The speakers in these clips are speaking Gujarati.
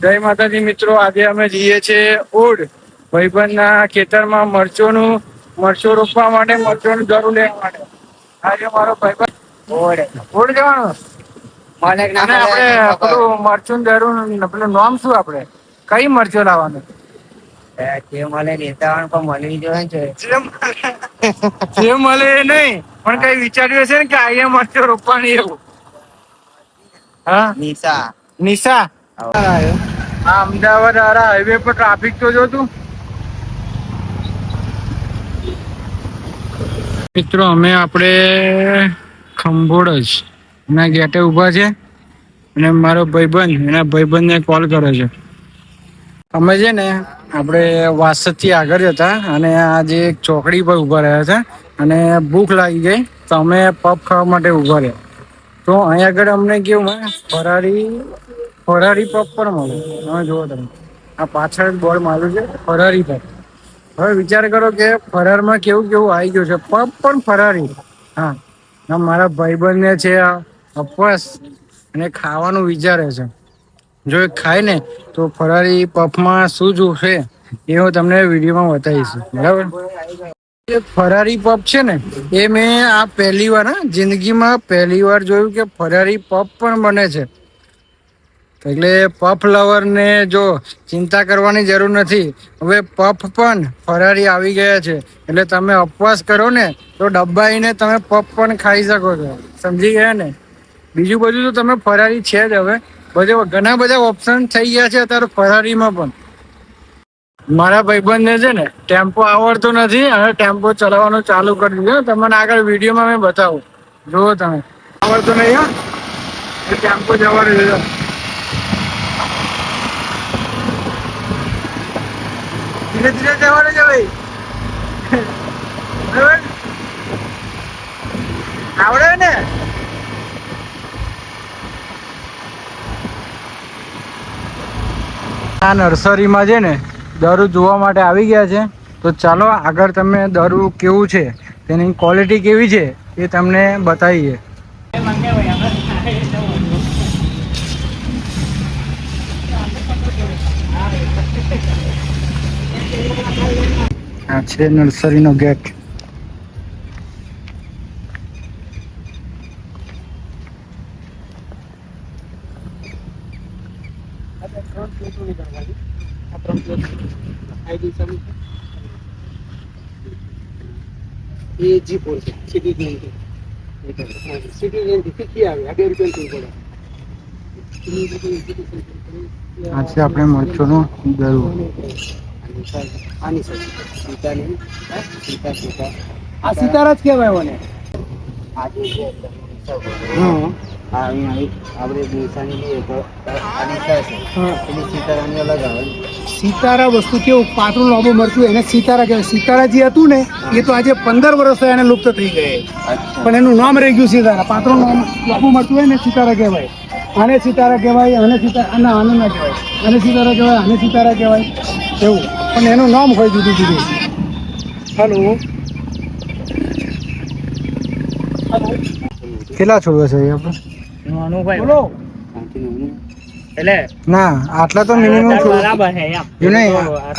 જય માતાજી મિત્રો, આજે અમે જઈએ છીએ ઓડ ભાઈબંધના ખેતરમાં મરચો રોપવા માટે, મરચોનું દરું લેવા માટે. આજે મારો ભાઈબંધ ઓડ જવાનો મને આપણે પેલું મરચું દરું પેલું નામ શું આપણે કઈ મરચો લાવવાનું જે મળે લેતા પણ મળી જોઈએ જે મળે એ નહીં પણ કઈ વિચાર્યું હશે ને કે અહીંયા મરચો રોપવાની એવું. હા નિશા અમદાવાદ હાઈવે પર ટ્રાફિક તો જોતું. મિત્રો અમે આપણે ખંભોળજ એના ગેટે ઉભા છે અને મારો ભાઈબંધ એના ભાઈબંધને કોલ કર્યો છે. અમે છે ને આપણે વાસદથી આગળ હતા અને આજે એક ચોકડી પર ઉભા રહ્યા હતા અને ભૂખ લાગી ગઈ તો અમે પફ ખાવા માટે ઉભા રહ્યા. તો અહીંયા આગળ અમને કેવું ફરારી પફ પણ મળે. તમે જુઓ, તમે આ પાછળ બોર્ડ માર્યું છે ફરારી પફ. હવે વિચાર કરો કે ફરારમાં કેવું કેવું આવી ગયું છે, પફ પણ ફરારી. હા, મારા ભાઈબંધને છે અપવાસ અને ખાવાનું વિચારે છે. જો એ ખાય ને તો ફરારી પફમાં શું જોશે એ હું તમને વિડીયોમાં બતાવીશ. બરાબર, ફરારી પફ છે ને એ મેં આ પહેલી વાર જિંદગીમાં પહેલી વાર જોયું કે ફરારી પફ પણ બને છે. એટલે પફ લવરને જો ચિંતા કરવાની જરૂર નથી. હવે પફ પણ ફરારી આવી ગયા છે એટલે તમે ઉપવાસ કરો ને તો ડબ્બાઈને તમે પફ પણ ખાઈ શકો છો. સમજી ગયા ને? બીજું બધું તો તમે ફરારી છે જ. હવે ઘણા બધા ઓપ્શન થઈ ગયા છે અત્યારે ફરારીમાં પણ. મારા ભાઈબંધને છે ને ટેમ્પો આવડતો નથી અને ટેમ્પો ચલાવવાનું ચાલુ કરી દીધું. તમને આગળ વિડીયોમાં મેં બતાવું. જુઓ તમે, આવડતો નહીં હા, ટેમ્પો જવા દીધો. ધીરે ધીરે જવાનું છે ભાઈ. આવડે ને? આ નર્સરીમાં છે ને દરું જોવા માટે આવી ગયા છે. તો ચાલો આગળ તમે દરું કેવું છે, તેની ક્વોલિટી કેવી છે એ તમને બતાવીએ. આ છે નર્સરીનો ગેટ. આ છે આપણે મરચોનું દરું. આ સિતારા જ કહેવાય મને. સિતારા વસ્તુ કેવું પાતળું લાંબુ મરચું એને સિતારા કહેવાય. સિતારા જે હતું ને એ તો આજે 15 વર્ષ એને લુપ્ત થઈ ગયા, પણ એનું નામ રહી ગયું સિતારા. પાતળું લાંબુ મરચું હોય ને સિતારા કહેવાય. આને સિતારા કહેવાય, આને સિતારા, આને ના કહેવાય, આને સિતારા કહેવાય, આને સિતારા કહેવાય એવું, પણ એનું નામ હોય જુદું જુદું. હેલો, કેટલા છોડવા છે આપણે? બોલો. એટલે ના, આટલા તો મિનિમમ બરાબર છે એમ. નહીં,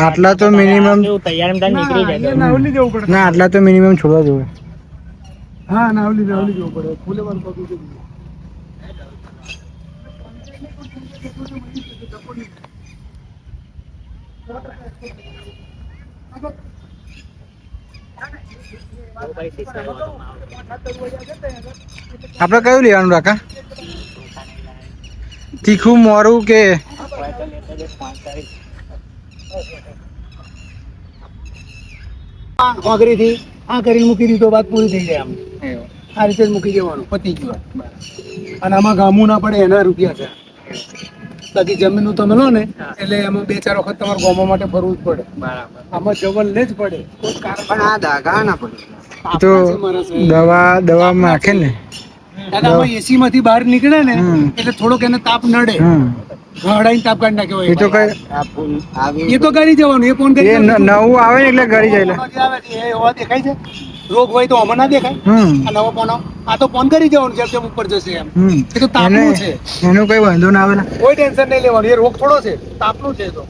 આટલા તો મિનિમમ તૈયાર નીકળી જાય. નાવલી જવું પડે. ના, આટલા તો મિનિમમ છોડવા જોઈએ. હા, નાવલી જવું પડે. ફૂલે વાળ પકડી દે. આપણે કયું લેવાનું રાકા? તીખું, મોરું કે આંગળીથી આ કરીને મૂકી દીધો, વાત પૂરી થઈ જાય. આમ આ રીતે જ મૂકી દેવાનું, પતી ગયું. અને આમાં ગામું ના પડે એના રૂપિયા છે. બાકી જમીનનું તમે લો ને એટલે એમાં 2-4 વખત તમારે ગામો માટે ફરવું જ પડે. બરાબર, આમાં જવલ ને જ પડે. પણ આ દાગા ના પડે તો દવા નાખે ને. એસી માંથી બહાર નીકળે ને એટલે થોડોક એને તાપ નડે. હડાઈને તાપ કાઢી નાખ્યો એ તો કઈ એ તો કરી જવાનું. એ ફોન કરી નવું આવે એટલે કરી જાય. દેખાય છે રોગ હોય તો આમાં ના દેખાય. આ નવો પોનો આ તો ફોન કરી દેવાનું જેમ જેમ ઉપર જશે એમ. એ તો તાપનું છે, એનો કઈ વાંધો ના આવે ને, કોઈ ટેન્શન નહીં લેવાનું. એ રોગ થોડો છે, તાપનું છે. તો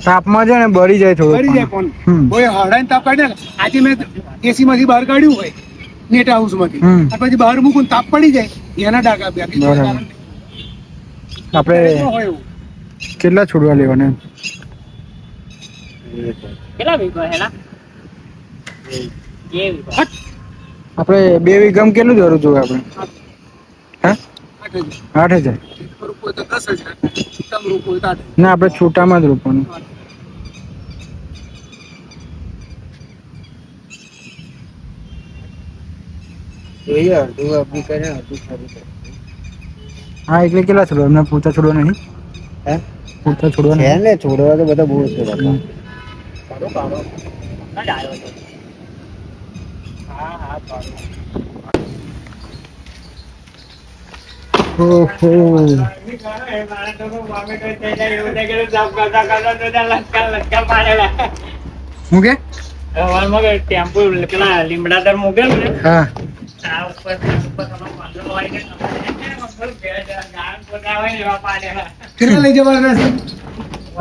તાપમાં છે ને બળી જાય થોડું, બળી જાય ફોન. કોઈ હડાઈને તાપ કાઢે ને, આજે મેં એસી માંથી બહાર કાઢ્યું હોય નેટ હાઉસ માંથી, પછી બહાર મૂકું તાપ પડી જાય, એના ડાઘા બે. આપણે કેટલા છોડવા લેવાના? કેટલા વીઘા હેલા? આપણે 2 વીઘામાં કેટલું જરૂર જોઈએ આપણે? હા 8,000. ના આપણે છૂટામાં જ રોપવાનું. હા એટલે કેટલા છોડવા? એમને પૂછા છોડવા નહીં? હે પૂછા છોડવા નહીં ને? છોડવા તો બધા બહુ છે. હું કે ટેમ્પો પેલા લીમડાદર મૂકેલ ને, હા કેટલા લઈ જવાના છે?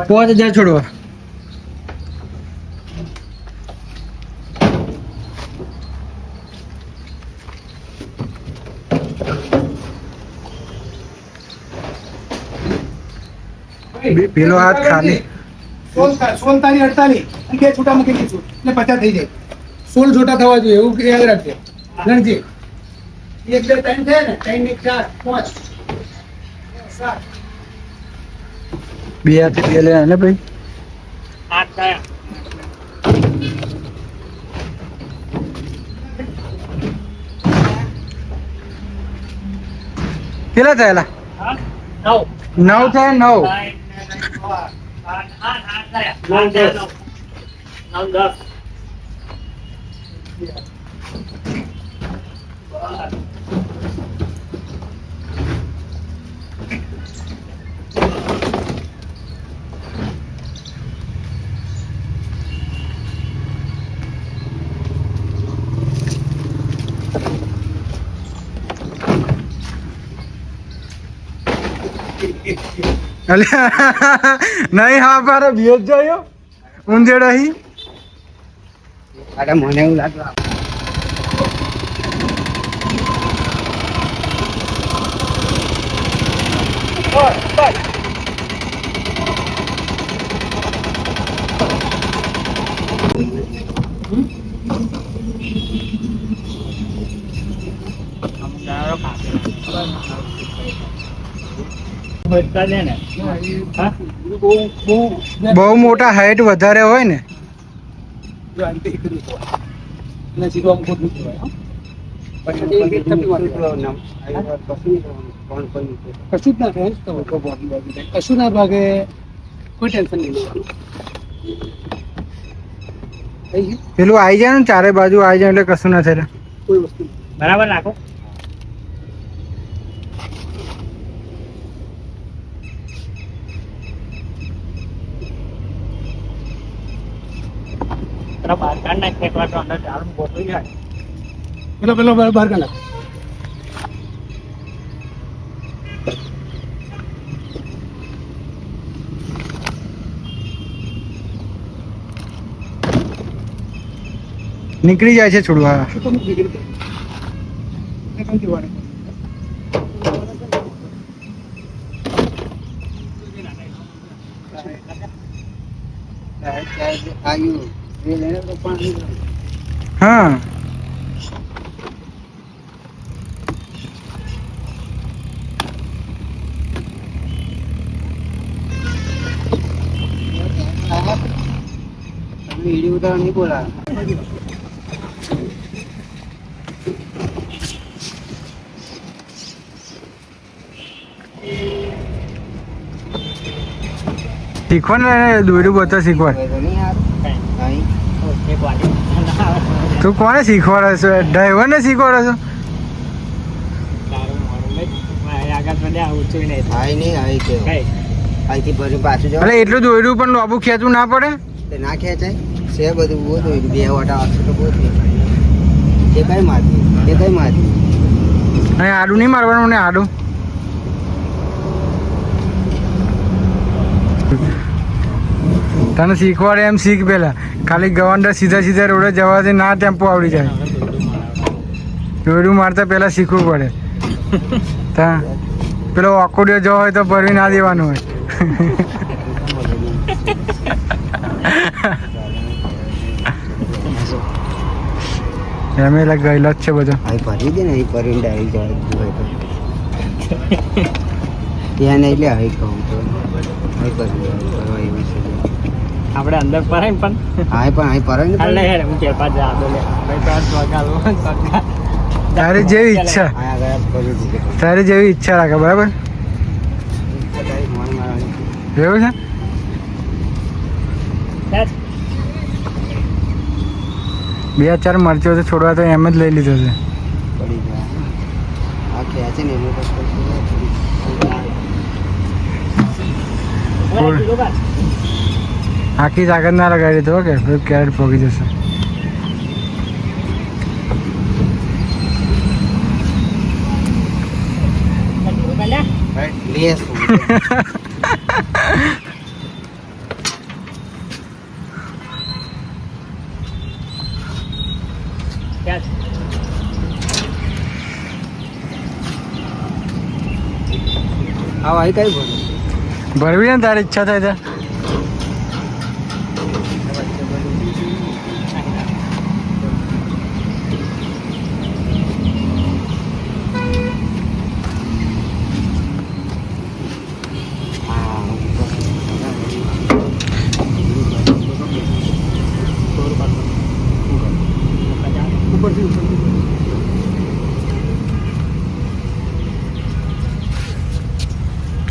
5,000 છોડવા. પેલો હાથ ખાલી 16 તારી 48 અને 2 છૂટા મૂકી દઈશું એટલે 50 થઈ જાય. 16 છૂટા થવા જોઈએ એવું યાદ રાખજે. ગણજે 1 2 3 છે ને, 3 1 4 5 7 2 હાથે 2 લે ને ભાઈ. 8 થયા. કેટલા થયેલા? 9 થયા. 9 નહીં. હા મારે ભેજ જોયો ઊંધેડા હી. અરે મને એવું લાગ્યું બહુ મોટા હાઈટ વધારે હોય ને કશું ના ભાગે, કોઈ ટેન્શન નહીં. પેલું આવી જાય ને, ચારે બાજુ આવી જાય એટલે કશું ના થાય. કોઈ વસ્તુ બરાબર નાખો. બહાર કાઢ નાખ, એકવાર તો અંદર ઝાડ ગોઠવી જાય. પેલો બહાર કાઢ નાખ. નીકળી જાય છે છોડવા. હા वीडियो तो नहीं बोला. શીખવા ને દોડ્યું બધા શીખવા. તું કોને શીખવાડે છો? ડ્રાઈવર ને શીખવાડે છો? એટલે એટલું દોડ્યું પણ લોબુ ખેંચવું ના પડે? ના ખેંચાય છે બધું બહુ દોડ્યું. 2 વાટા આવશે તો બહુ અહીં આડું નહીં મારવાનું ને આડું. તને શીખવાડે એમ શીખ પેલા. ખાલી ગવંડર સીધા સીધા રોડે જવાથી ના ટેમ્પો આવડી જાય. દોરડું મારતા પેલા શીખવું પડે. તા પેલો ઓકોડિયો જો હોય તો ભરવી ના દેવાનું હોય. એમ એટલે ગયેલો જ છે બધો. ભરી દે ને એ ભરીને આવી જાય ત્યાં નહીં લે હવે કહું તો આપણે અંદર પરાય ને પણ હા પણ અહીં પર ને હાલે હેડ હું કે પાછા આદો લે ભાઈ તો સ્વાગાલ તારી જેવી ઈચ્છા, તારી જેવી ઈચ્છા રાખે. બરાબર એવું છે. બે ચાર મરચો તો છોડવા તો એમ જ લઈ લીધો છે. પડી જાય આ ખેંચે ને એનું આખી તાકાત ના લગાડી દીધો કે કેરેટ પોગી જશે. લેસ આવા અહીં કઈ બોલ ભરવી ને તારી ઈચ્છા થાય ત્યાં.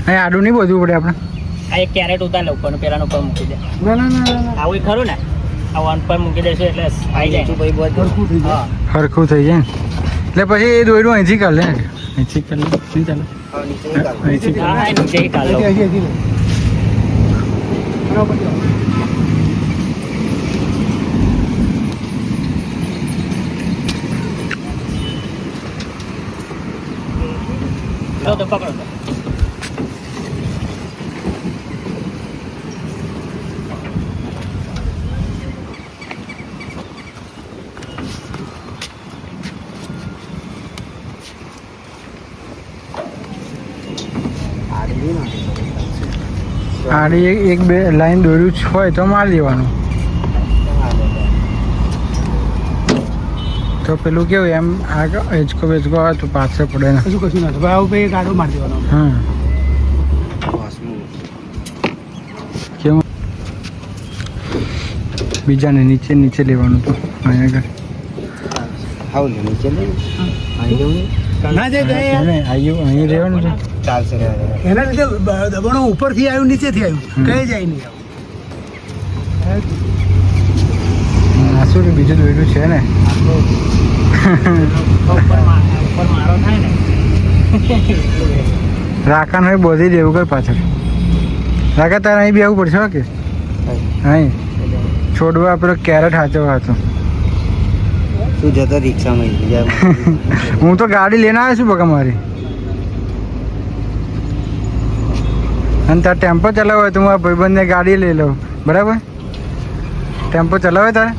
અહીં આડું નહીં બોધવું પડે આપણે. આ એક કેરેટ ઉતાર લે ઉપર પેલાનો ઉપર મૂકી દે. ના ના ના આવું ખરું ને આ વન પર મૂકી દેશે એટલે આવી જાય. ભાઈ બોલ હા સરખું થઈ જાય ને એટલે પછી એ દોયડું અહીંથી કાઢ લે. અહીંથી કાઢ લે નહીં ચાલે. અહીંથી હા હા નીચે કાઢ લો. લો તો પકડો તો. આડી એક બે લાઈન દોર્યું જ હોય તો મારી દેવાનું. તો પેલું કેવું એમ આગળ હેચકો બેચકો આવે તો પાછળ પડે ને. કશું ના ભાઈ આવું ભાઈ ગાડો મારી દેવાનો. હા કેવું બીજાને નીચે નીચે લેવાનું તો અહીંયા આગળ. હાવ ને નીચે લે અહીં જવું ના જાય અહીં રહેવાનું છે. ચાલશે એના લીધે દબાણો ઉપરથી આવ્યું નીચેથી આવ્યું કઈ જાય નહીં. આ શું બીજું દોર્યું છે ને. ઉપર મારો થાય ને. રાકાન હોય બોધી દેવું કર પાછળ. રાકા તારે અહીં બેવું પડશે હો કે અહીં છોડવા પેલો કેરેટ હાચવા હતો. તું જતો રિક્ષામાં હું તો ગાડી લઈને આવ્યો છું બકા મારી. અને તારે ટેમ્પો ચલાવો હોય તો મારા ભાઈબંધને ગાડી લઈ લઉં. બરાબર ટેમ્પો ચલાવે તારે.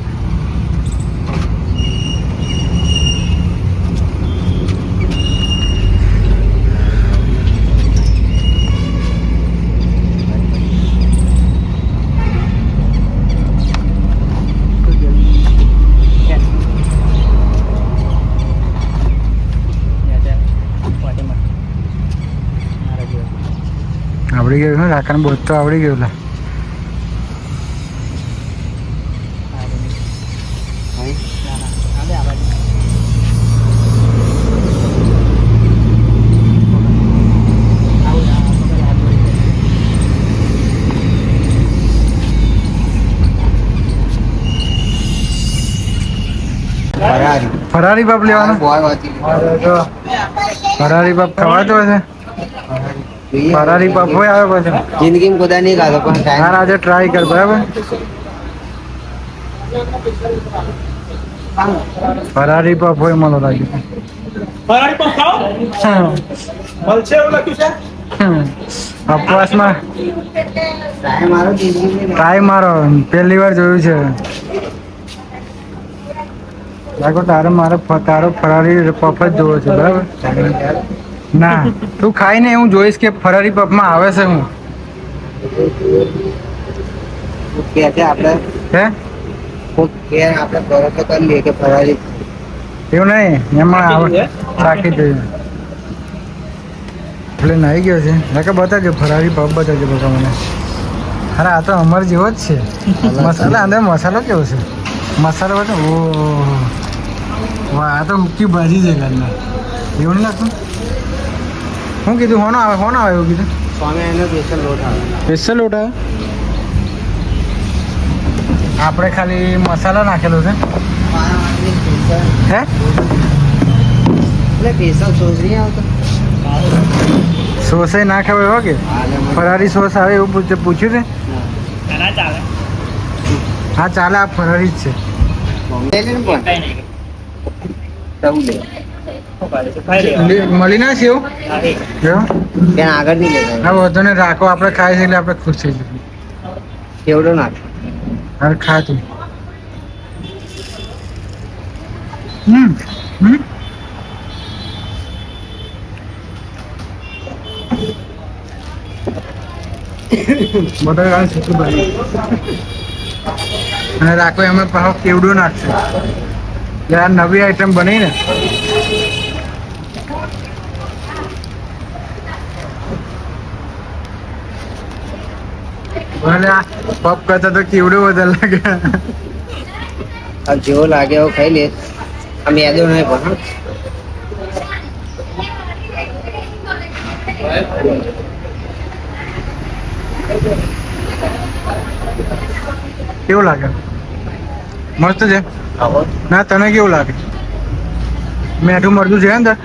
આવડી ગયું ને રાકાને બોધ તો આવડી ગયું. લા ફરારી બાપ લેવાનો. ફરારી બાપ ખવાતો હશે. ફરારી બાપ હોય આવે પછી જિંદગીમાં કોદા નહીં ખાધો પણ તાર આજે ટ્રાય કર. બરાબર ફરારી પફ હોય મને લાગ્યું. ફરાળી પણ ખાઓ મળશે એવું લખ્યું છે. ઉપવાસમાં ટ્રાય મારો જિંદગી ટ્રાય મારો પહેલી વાર જોયું છે. લાગો તારે તારો ફરારી પફ જ જોવો છે બરાબર. ના તું ખાઈ ને હું જોઈશ કે ફરારી પફમાં આવે છે હું. કે છે આપણે હે કે આપણે ભરોસો કરી લઈએ કે ફરારી એવું નહીં એમાં આવે ચાખી જોઈએ. એટલે નાઈ ગયો છે કે બતાવજો ફરારી પફ બતાવજો બધા મને. અરે આ તો અમાર જેવો જ છે. મસાલા અંદર મસાલો કેવો છે મસાલો બતાવ. ઓહ વાહ આ તો હુક્કી ભાજી છે ઘરના. એવું નહીં લાગતું. શું કીધું હોનો આવે એવું કીધું. સ્વામિનારાયણનો સ્પેશિયલ લોટ આવે. સ્પેશિયલ લોટ આવે. આપણે ખાલી મસાલો નાખેલો છે. મારા માટે સ્પેશિયલ હે એટલે સ્પેશિયલ સોસ નહીં આવતો. સોસે ના ખબર હો કે ફરારી સોસ આવે એવું પૂછ્યું છે. ના ચાલે. હા ચાલે આ ફરારી જ છે. લે લે ને પણ કઈ નહીં. તવું લે શું કરે છે? ખાઈ લેવાનું. મળી ના છે એવું નથી. એવું? ત્યાં આગળ નહીં લેતા હા વધુ ને રાખો આપણે ખાઈ છે એટલે આપણે ખુશ થઈ જઈએ. કેવડો નાખ અરે ખા તું. હમ હમ બધા ગાળ છે ભાઈ. અને રાખો એમાં પાછો કેવડું નાખશે. એટલે આ નવી આઈટમ બની ને. ભલે આ પપ કરતા તો કેવડું વધારે લાગે. આ જેવો લાગે એવો ખાઈ લે. આ મેદો નહીં પણ હા. કેવું લાગે મસ્ત છે. આવો ના તને કેવું લાગે મેઠું મરચું છે અંદર.